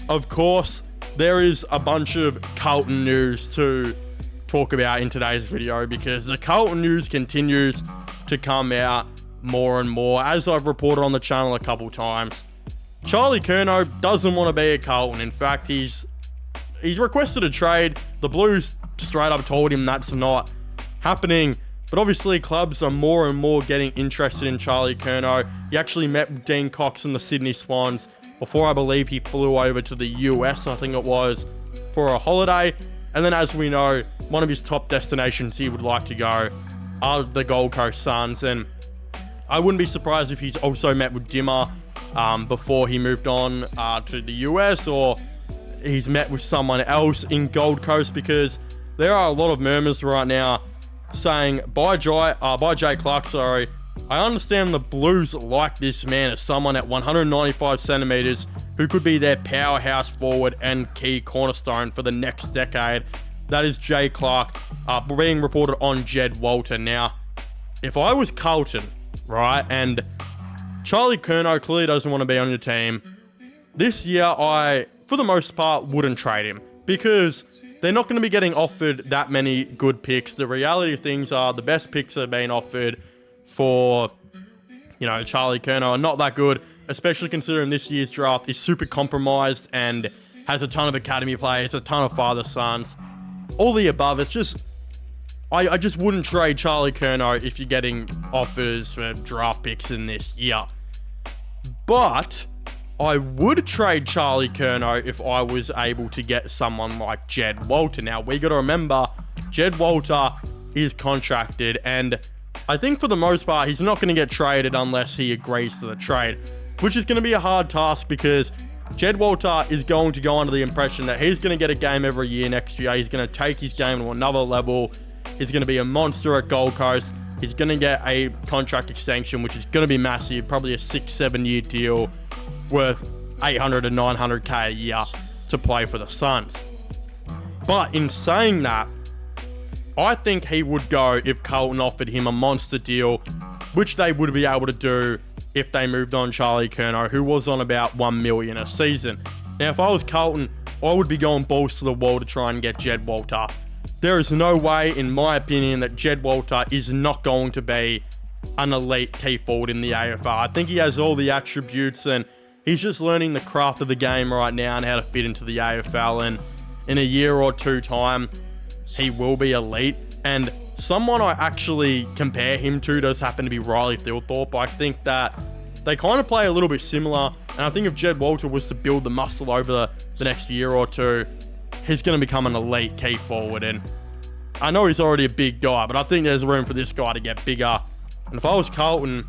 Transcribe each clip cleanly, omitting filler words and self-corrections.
of course, there is a bunch of Carlton news to talk about in today's video because the Carlton news continues to come out more and more. As I've reported on the channel a couple times, Charlie Curnow doesn't want to be at Carlton. In fact, he's requested a trade. The Blues straight up told him that's not happening. But obviously, clubs are more and more getting interested in Charlie Curnow. He actually met with Dean Cox and the Sydney Swans before I believe he flew over to the US, I think it was, for a holiday. And then, as we know, one of his top destinations he would like to go are the Gold Coast Suns. And I wouldn't be surprised if he's also met with Dimmer before he moved on to the US, or he's met with someone else in Gold Coast, because there are a lot of murmurs right now saying, by Jay Clark, I understand the Blues like this man as someone at 195 centimeters who could be their powerhouse forward and key cornerstone for the next decade. That is Jay Clark being reported on Jed Walter. Now, if I was Carlton, right, and Charlie Curnow clearly doesn't want to be on your team, this year I, for the most part, wouldn't trade him, because they're not going to be getting offered that many good picks. The reality of things are the best picks that are being offered for, Charlie Curnow are not that good, especially considering this year's draft is super compromised and has a ton of academy players, a ton of father sons, all the above. It's just, I just wouldn't trade Charlie Curnow if you're getting offers for draft picks in this year. But I would trade Charlie Curnow if I was able to get someone like Jed Walter. Now, we got to remember, Jed Walter is contracted, and I think for the most part, he's not going to get traded unless he agrees to the trade, which is going to be a hard task because Jed Walter is going to go under the impression that he's going to get a game every year next year. He's going to take his game to another level. He's going to be a monster at Gold Coast. He's going to get a contract extension, which is going to be massive, probably a 6-7 year deal worth 800 to 900k a year to play for the Suns. But in saying that, I think he would go if Carlton offered him a monster deal, which they would be able to do if they moved on Charlie Curnow, who was on about $1 million a season. Now, if I was Carlton, I would be going balls to the wall to try and get Jed Walter. There is no way, in my opinion, that Jed Walter is not going to be an elite key forward in the AFL. I think he has all the attributes, and he's just learning the craft of the game right now and how to fit into the AFL. And in a year or two time, he will be elite. And someone I actually compare him to does happen to be Riley Thilthorpe. I think that they kind of play a little bit similar. And I think if Jed Walter was to build the muscle over the next year or two, he's going to become an elite key forward. And I know he's already a big guy, but I think there's room for this guy to get bigger. And if I was Carlton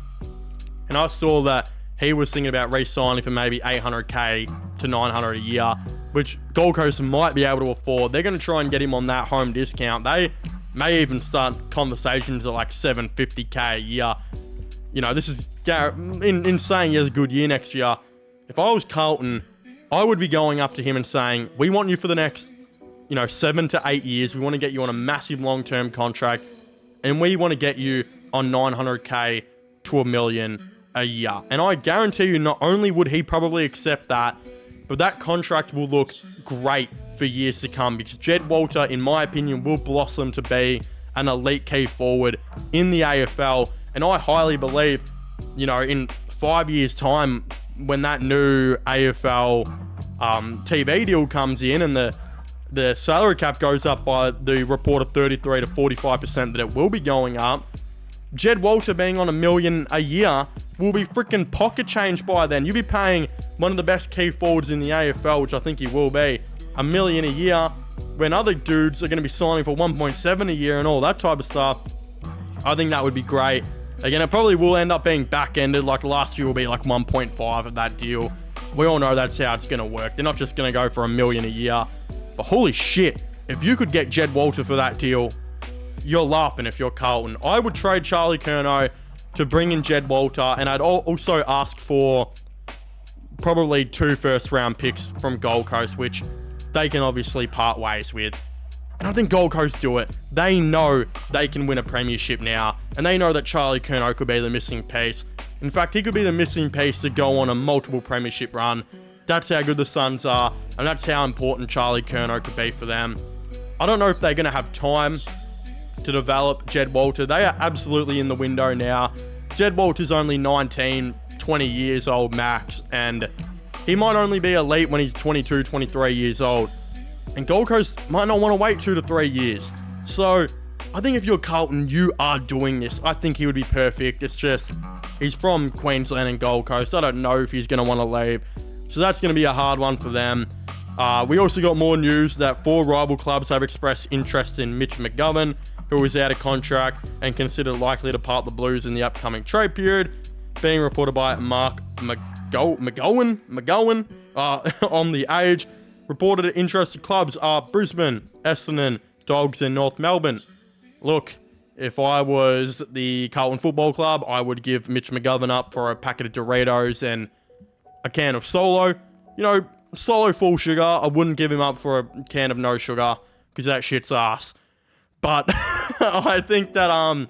and I saw that he was thinking about re-signing for maybe 800k to 900 a year, which Gold Coast might be able to afford, they're going to try and get him on that home discount. They may even start conversations at like 750k a year. This is in saying he has a good year next year. If I was Carlton, I would be going up to him and saying, we want you for the next, 7 to 8 years. We want to get you on a massive long-term contract, and we want to get you on 900k to $1 million a year. And I guarantee you, not only would he probably accept that, but that contract will look great for years to come, because Jed Walter, in my opinion, will blossom to be an elite key forward in the AFL. And I highly believe, in 5 years' time, when that new AFL TV deal comes in and the salary cap goes up by the reported 33 to 45% that it will be going up, Jed Walter being on $1 million a year will be freaking pocket change by then. You'll be paying one of the best key forwards in the AFL, which I think he will be, $1 million a year, when other dudes are going to be signing for 1.7 a year and all that type of stuff. I think that would be great. Again, it probably will end up being back-ended, like last year will be like 1.5 of that deal. We all know that's how it's going to work. They're not just going to go for $1 million a year. But holy shit, if you could get Jed Walter for that deal, you're laughing if you're Carlton. I would trade Charlie Curnow to bring in Jed Walter, and I'd also ask for probably 2 first-round picks from Gold Coast, which they can obviously part ways with. And I think Gold Coast do it. They know they can win a premiership now, and they know that Charlie Curnow could be the missing piece. In fact, he could be the missing piece to go on a multiple premiership run That's how good the Suns are, and that's how important Charlie Curnow could be for them. I don't know if they're going to have time to develop Jed Walter. They are absolutely in the window now. Jed Walter's only 19, 20 years old max, and he might only be elite when he's 22, 23 years old. And Gold Coast might not want to wait 2 to 3 years. So I think if you're Carlton, you are doing this. I think he would be perfect. It's just, he's from Queensland and Gold Coast. I don't know if he's going to want to leave. So that's going to be a hard one for them. We also got more news that 4 rival clubs have expressed interest in Mitch McGovern, who is out of contract and considered likely to part the Blues in the upcoming trade period, being reported by Mark McGowan on The Age. Reported interested clubs are Brisbane, Essendon, Dogs, and North Melbourne. Look, if I was the Carlton Football Club, I would give Mitch McGovern up for a packet of Doritos and a can of Solo. You know, Solo full sugar. I wouldn't give him up for a can of no sugar because that shit's ass. But I think that,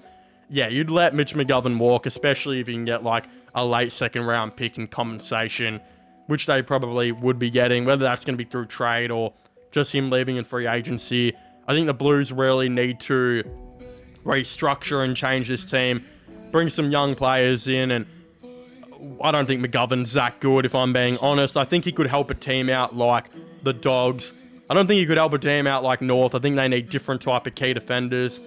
yeah, you'd let Mitch McGovern walk, especially if you can get like a late second round pick in compensation, which they probably would be getting, whether that's going to be through trade or just him leaving in free agency. I think the Blues really need to restructure and change this team, bring some young players in, and I don't think McGovern's that good, if I'm being honest. I think he could help a team out like the Dogs. I don't think he could help a team out like North. I think they need different type of key defenders.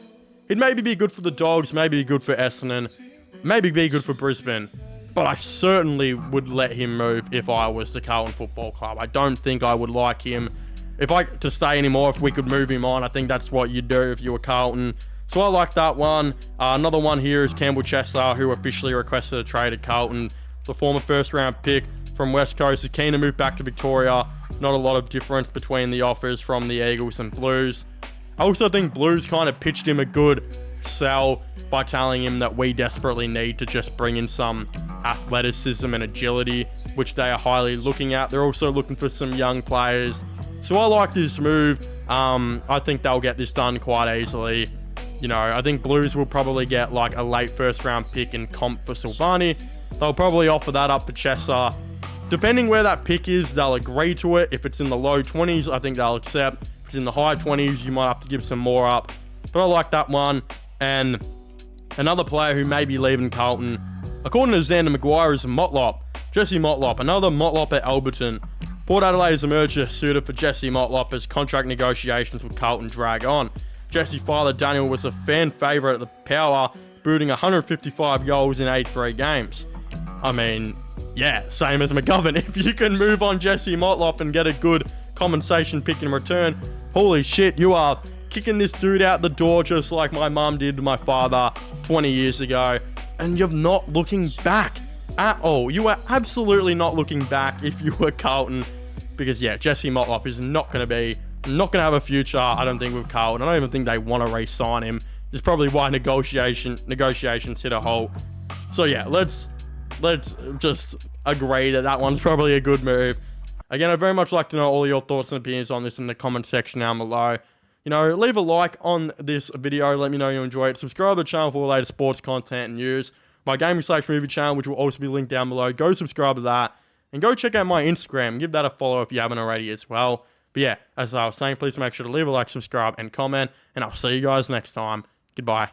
He'd maybe be good for the Dogs, maybe be good for Essendon, maybe be good for Brisbane. But I certainly would let him move if I was the Carlton Football Club. I don't think I would like him to stay anymore. If we could move him on, I think that's what you'd do if you were Carlton. So I like that one. Another one here is Campbell, who officially requested a trade at Carlton. The former first-round pick from West Coast is keen to move back to Victoria. Not a lot of difference between the offers from the Eagles and Blues. I also think Blues kind of pitched him a good sell by telling him that we desperately need to just bring in some athleticism and agility, which they are highly looking at. They're also looking for some young players. So I like this move. I think they'll get this done quite easily. You know, I think Blues will probably get like a late first-round pick in comp for Silvani. They'll probably offer that up for Chesser. Depending where that pick is, they'll agree to it. If it's in the low 20s, I think they'll accept. If it's in the high 20s, you might have to give some more up. But I like that one. And another player who may be leaving Carlton, according to Xander Maguire, is Motlop. Jesse Motlop, another Motlop at Alberton. Port Adelaide has emerged as suitor for Jesse Motlop as contract negotiations with Carlton drag on. Jesse's father, Daniel, was a fan favourite at the Power, booting 155 goals in 83 games. I mean, yeah, same as McGovern. If you can move on Jesse Motlop and get a good compensation pick in return, holy shit, you are kicking this dude out the door just like my mum did to my father 20 years ago. And you're not looking back at all. You are absolutely not looking back if you were Carlton. Because, yeah, Jesse Motlop is not going to have a future, I don't think, with Carlton. I don't even think they want to re-sign him. It's probably why negotiations hit a halt. So, yeah, let's just agree that one's probably a good move. Again, I'd very much like to know all your thoughts and opinions on this in the comment section down below. You know, leave a like on this video. Let me know you enjoy it. Subscribe to the channel for all the latest sports content and news. My gaming/movie channel, which will also be linked down below. Go subscribe to that. And go check out my Instagram. Give that a follow if you haven't already as well. But yeah, as I was saying, please make sure to leave a like, subscribe, and comment. And I'll see you guys next time. Goodbye.